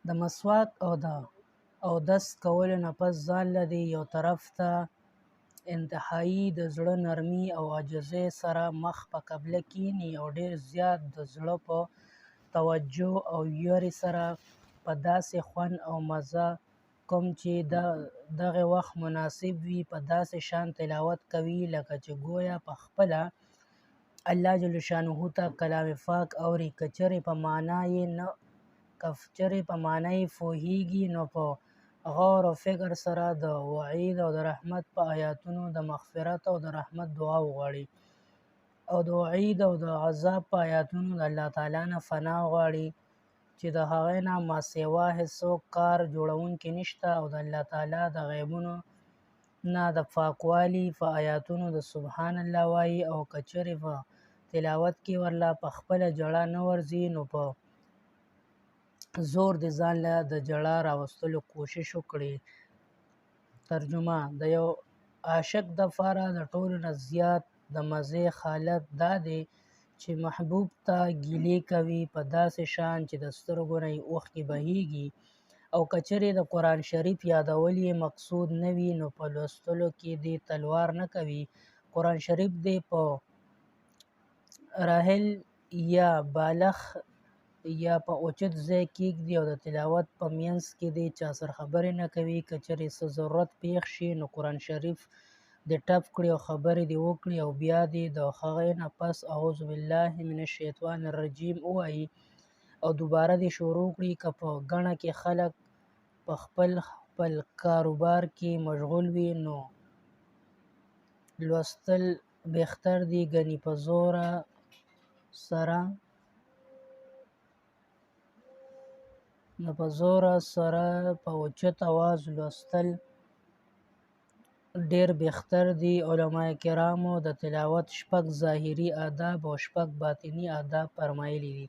د مسواک او د اودس کولو نه پس ځان له دې یو طرف ته انتهایي د زړه نرمي او عاجزۍ سره مخ په قبله کینی او ډېر زیات د زړه په توجه او یاري سره په داسې خوند او مزه کوم چې دغه وخت مناسب وي په داسې شان تلاوت کوي لکه چې گویا په خپله الله جل شانه ته کلام پاک اوري. که چېرې په معنا یې پوهیږي نو په غور او فکر سره د وعید او د رحمت په آیاتونو د مغفرت او د رحمت دعا وغواړي او د وعید او د عذاب په آیاتونو د الله تعالی نه پناه وغواړي چې د هغې نه ما سوا هېڅوک کار جوړونکی نشته او د الله تعالی د غیبونو نه د پاکوالي په آیاتونو د سبحان الله وایي. او که چېرې په تلاوت کې ورله په خپله ژړا نه ورځي نو په زور د ځان له د ژړا راوستلو کوشش وکړي. ترجمه: د یو عاشق دپاره د ټولو نه زیات د مزې حالت دا دی چې محبوب ته ګیلې کوي په داسې شان چې د سترګو نه یې اوښکې بهیږي. او که چېرې د قرآن شریف یادول یې مقصود نه وي نو په لوستلو کې دې تلوار نه کوي. قرآن شریف دې په راحل یا بالغ یا په اوچت ځای کېږدي او د تلاوت په منځ کې دې چا سره خبرې نه کوي. که چېرې څه ضرورت پیښ شي نو قرآن شریف دې ټپ کړي او خبرې دې وکړي او بیا دې د هغې نه پس اعوذ بالله من الشیطان الرجیم ووایي او دوباره دې شروع کړي. که په ګڼه کې خلک په خپل کاروبار کې مشغول وي نو لوستل بهتر دي، ګنې په زوره سره په اوچت اواز لوستل ډېر بهتر دي. علما کرامو د تلاوت شپږ ظاهري آداب او شپږ باطني آداب فرمایلي دي.